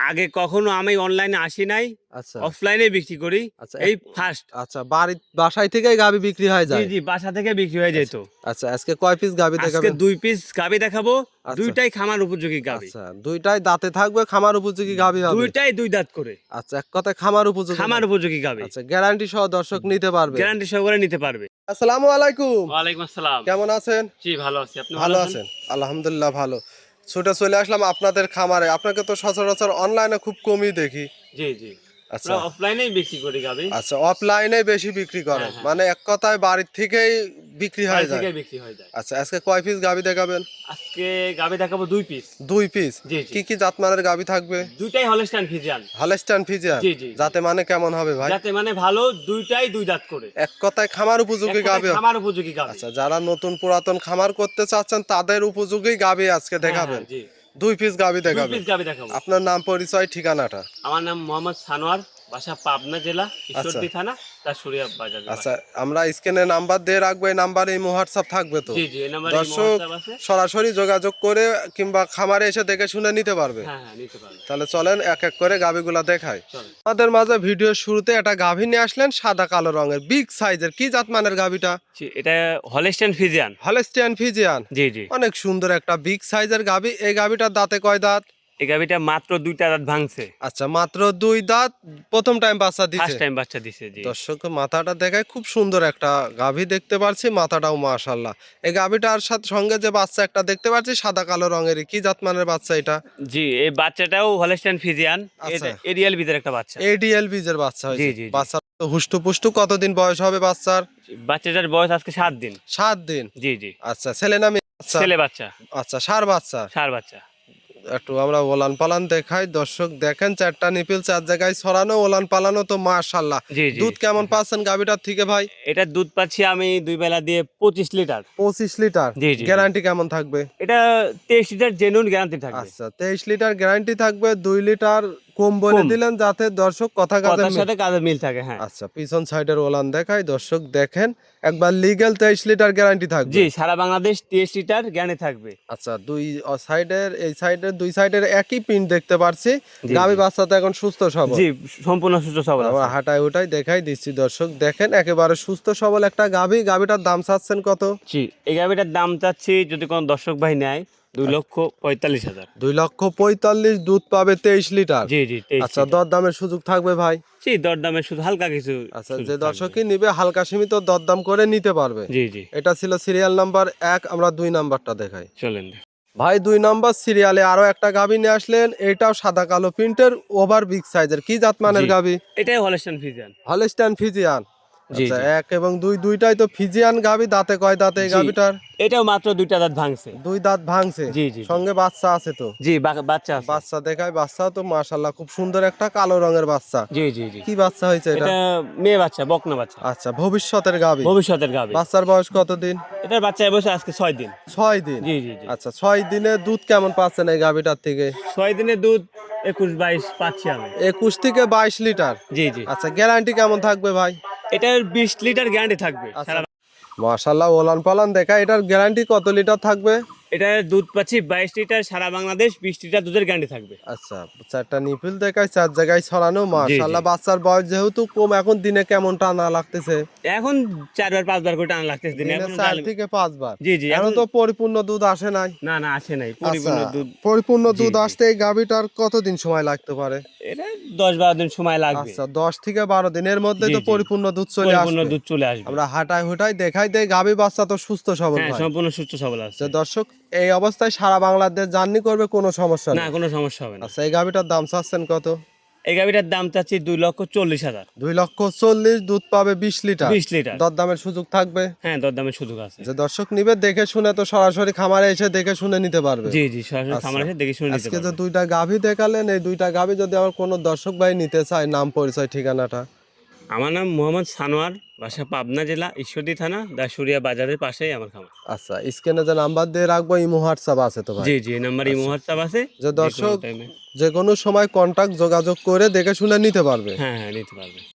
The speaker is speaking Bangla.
আগে কখনো আমি অনলাইনে আসি নাই, আচ্ছা অফলাইনে বিক্রি করি। আচ্ছা এই ফার্স্ট। আচ্ছা বাসায় থেকেই গাবি বিক্রি হয়ে জি যায়? জি, বাসা থেকে বিক্রি হয়ে যেত। আচ্ছা আজকে কয় পিস গাবি আজকে দেখাবেন? 2 পিস গাবি দেখাবো। আচ্ছা দুইটাই খামার উপযোগী গাবি। আচ্ছা দুইটাই দাঁতে থাকবে, খামার উপযোগী গাবি হবে? দুইটাই 2 দাঁত করে। আচ্ছা এক কথায় খামার উপযোগী খামার গাভী। উপযোগী গাবি। আচ্ছা গ্যারান্টি সহ দর্শক নিতে পারবে? গ্যারান্টি সহকারে নিতে পারবে। আসসালামু আলাইকুম। ওয়ালাইকুম আসসালাম। কেমন আছেন? জি ভালো আছি, আপনি ভালো আছেন? আলহামদুলিল্লাহ ভালো। ছুটে চলে আসলাম আপনাদের খামারে। আপনাকে তো সচরাচর অনলাইনে খুব কমই দেখি। জি জি, আচ্ছা আমরা অফলাইনেই বিক্রি করি গাবি। আচ্ছা অফলাইনে বেশি বিক্রি করেন, হ্যাঁ, হ্যাঁ। মানে এক কথায় বাড়ির থেকেই বিক্রি বাড়ি হয়ে যায়? থেকে বিক্রি হয়ে যায়। আচ্ছা আজকে কয় পিস গাভী দেখাবেন? আজকে গাবি দেখাবো 2 পিস। 2 পিস। জি জি, কি কি জাতমানের গাভী থাকবে? দুইটাই হলস্টাইন ফ্রিজিয়ান। Holstein Friesian? জি জি, যাতে মানে কেমন হবে ভাই? যাতে মানে ভালো, দুইটাই 2 দাঁত করে। এক কথায় খামার উপযোগী এক কথায় গাভী? খামার উপযোগী গাবি। আচ্ছা যারা নতুন পুরাতন খামার করতে চাচ্ছেন তাদের উপযোগী গাভী আজকে হ্যাঁ, দেখাবেন? জি, 2 পিস গাভী 2 দেখাবেন? পিস গাবি দেখাবো। আপনার নাম পরিচয় ঠিকানাটা? আমার নাম মোহাম্মদ সানোয়ার, বাসা পাবনা জেলা, ঈশ্বরদী থানা, দাসুরিয়া বাজার। আচ্ছা আমরা স্ক্রিনে নাম্বার দিয়ে রাখবো, এই নাম্বারে ইমো হোয়াটসঅ্যাপ থাকবে তো? জি জি, এই নাম্বারে দর্শক আছে। সরাসরি যোগাযোগ করে কিংবা খামারে এসে দেখে শুনে নিতে পারবে? হ্যাঁ হ্যাঁ, নিতে পারবে। তাহলে চলেন এক এক করে গাভীগুলা দেখাই। চলেন। আমাদের মাঝে ভিডিওর শুরুতে একটা গাভী নিয়ে আসলেন সাদা কালো রঙের, বিগ সাইজের। কি জাতমানের গাভীটা? জি, এটা হলস্টাইন ফ্রিজিয়ান। Holstein Friesian? জি জি, অনেক সুন্দর একটা বিগ সাইজের গাভী। এই গাভীটার দাঁতে কয় দাঁত? এই গাবিটা মাত্র 2টা দাঁত ভাঙছে। আচ্ছা মাত্র 2 দাঁত, প্রথম টাইম বাচ্চা দিছে? ফার্স্ট টাইম বাচ্চা দিছে। জি, দর্শক মাথাটা দেখায়, খুব সুন্দর একটা গাভী দেখতে পাচ্ছি, মাথাটাও মাশাআল্লাহ। এই গাভীটার সাথে সঙ্গে যে বাচ্চা একটা দেখতে পাচ্ছি সাদা কালো রঙের, কি জাতমানের বাচ্চা এটা? জি, এই বাচ্চাটাও হলস্টাইন ফ্রিজিয়ান। আচ্ছা। এটা এরিয়াল বিদের একটা বাচ্চা। এডিএল বীজের বাচ্চা জি হয়েছে? জি জি, বাচ্চা তো হুষ্টু পুষ্টু। কতদিন বয়স হবে বাচ্চার? বাচ্চাটার বয়স আজকে 7 দিন। 7 দিন? জি জি, আচ্ছা ছেলে না মেয়ে বাচ্চা? ছেলে বাচ্চা, আচ্ছা ষাঁড় বাচ্চা? ষাঁড় বাচ্চা। একটু আমরা ওলান পালান দেখাই। দর্শক দেখেন, 4টা নিপিল 4 জায়গায় ছড়ানো, ওলান পালানো তো মাশাআল্লাহ। জি জি, দুধ কেমন পাচ্ছেন গাভীটার থেকে ভাই? এটা দুধ পাচ্ছি আমি 2 বেলা দিয়ে 25 লিটার। 25 লিটার? জি জি, গ্যারান্টি কেমন থাকবে? এটা 23 লিটার জেনুইন গ্যারান্টি থাকবে। আচ্ছা 23 লিটার গ্যারান্টি থাকবে। 2 লিটার কম বলে কম। দিলেন যাতে দর্শক কথা কাজে কথার সাথে কাজের মিল থাকে। হ্যাঁ আচ্ছা পিছন সাইডের ওলান দেখাই। দর্শক দেখেন একবার লিগ্যাল 23 লিটার গ্যারান্টি থাকবে? জি, সারা বাংলাদেশ 23 লিটার গ্যারান্টি থাকবে। আচ্ছা দুই সাইডের, এই সাইডের দুই সাইডের একই প্রিন্ট দেখতে পাচ্ছি। জি, গাভী জি। বাচ্চা তো এখন সুস্থ সবল? জি, সম্পূর্ণ সুস্থ সবল আমরা আছে। হাঁটাই ওটাই দেখাই দিচ্ছি। দর্শক দেখেন একেবারে সুস্থ সবল একটা গাভী। গাভীটার দাম চাচ্ছেন কত? জি, এই গাভিটার দাম চাচ্ছি যদি কোনো দর্শক ভাই নেয় 2,45,000। 2,45,000। দুধ পাবে 23 লিটার? জি জি, 23 আচ্ছা লিটার। দরদামের সুযোগ থাকবে ভাই? জি, দরদামে শুধু হালকা কিছু আচ্ছা সুযোগ যে থাকবে। দর্শকই নিবে হালকা সীমিত দরদাম করে নিতে পারবে? জি জি, এটা ছিল সিরিয়াল নাম্বার 1। আমরা 2 নাম্বারটা দেখাই। চলেন। ভাই 2 নাম্বার সিরিয়ালে আরো একটা গাভী নিয়ে আসলেন। এটাও সাদা কালো প্রিন্টের, ওভার বিগ সাইজের। কি জাতমানের জি, গাভী? এটাই হলস্টাইন ফ্রিজিয়ান। Holstein Friesian? জি আচ্ছা জি, 1 এবং 2 দুইটাই তো ফিজিয়ান গাভী। দাঁতে কয় দাঁতে এই জি, গাভীটার? এটাও মাত্র 2টা দাঁত ভাঙছে। 2 দাঁত ভাঙছে? জি জি, সঙ্গে বাচ্চা আছে তো? জি, বাচ্চা আছে। বাচ্চা দেখায়, বাচ্চা তো মাশাআল্লাহ খুব সুন্দর একটা কালো রঙের বাচ্চা। জি জি জি, কি বাচ্চা হয়েছে এটা? এটা মেয়ে বাচ্চা, বকনা বাচ্চা। আচ্ছা ভবিষ্যতের গাভী? ভবিষ্যতের গাভি। বাচ্চার বয়স কতদিন? এটার বাচ্চা বয়স আজকে 6 দিন। 6 দিন? জি জি জি, আচ্ছা 6 দিনে দুধ কেমন পাচ্ছেন এই গাভীটার থেকে? 6 দিনের দুধ 21-22 পাচ্ছি আমি। 21 থেকে 22 লিটার? জি জি, আচ্ছা গ্যারান্টি কেমন থাকবে ভাই? এটার 20 লিটার গ্যারান্টি থাকবে। আচ্ছা মাশাআল্লাহ ওলান পালান দেখা। এটার গ্যারান্টি কত লিটার থাকবে? এটার দুধ পাচ্ছি 22 লিটার, সারা বাংলাদেশ 20 লিটার দুধের গ্যারান্টি থাকবে। আচ্ছা 4টা নিপিল দেখায় 4 জায়গায় ছড়ানো। মাশাআল্লাহ বাচ্চার বয়স যেহেতু কম, এখন দিনে কেমন টানা লাগতেছে? এখন 4 বার 5 বার করে টানা লাগতেছে দিনে। দিনে এখন 4 থেকে 5 বার? জি জি, এখন এখন তো পরিপূর্ণ দুধ আসে নাই? না না আসে নাই আচ্ছা পরিপূর্ণ দুধ। পরিপূর্ণ জি, দুধ জি। আসতে এই গাভীটার কতদিন সময় লাগতে পারে? এটা 10-12 দিন সময় লাগবে। আচ্ছা 10 থেকে 12 দিনের মধ্যে জি, তো জি, পরিপূর্ণ দুধ চলে পরিপূর্ণ আসবে? দুধ চলে আসবে। আমরা হাঁটাই হুটাই দেখাই দেই, গাভী বাচ্চা তো সুস্থ সবল হ্যাঁ, ভাই। সম্পূর্ণ সুস্থ সবল আছে। যে দর্শক এই অবস্থায় সারা বাংলাদেশ জার্নি করবে, কোনো সমস্যা না নেই? কোনো সমস্যা হবে না। আচ্ছা এই গাভীটার দাম চাচ্ছেন কত? এই গাভিটার দাম চাচ্ছি 2,40,000। 2,40,000। দুধ পাবে 20 লিটার? 20 লিটার। দরদামের সুযোগ থাকবে? হ্যাঁ, দরদামের সুযোগ আছে। যে দর্শক নিবে দেখে শুনে তো সরাসরি খামারে এসে দেখে শুনে নিতে পারবে? জি জি, সরাসরি আচ্ছা। খামার এসে দেখে শুনে নিতে আজকে যে পারবে। 2টা গাভী দেখালেন, এই 2টা গাভী যদি আমার কোনো দর্শক ভাই নিতে চায়, নাম পরিচয় ঠিকানাটা? আমার নাম মোহাম্মদ সানোয়ার, বাসা পাবনা জেলা, ঈশ্বরদী থানা, দাসুরিয়া বাজারের পাশেই আমার খামার। আচ্ছা স্ক্রিনে যে নাম্বার দিয়ে রাখবো, ইমো হোয়াটসঅ্যাপ আছে তো ভাই? জি জি, এই নাম্বারে ইমো হোয়াটসঅ্যাপ আছে। যে যে কোনো দর্শক টাইমে যে কোনো সময় কন্টাক্ট যোগাযোগ করে দেখে শুনে নিতে পারবে? হ্যাঁ হ্যাঁ, নিতে পারবে।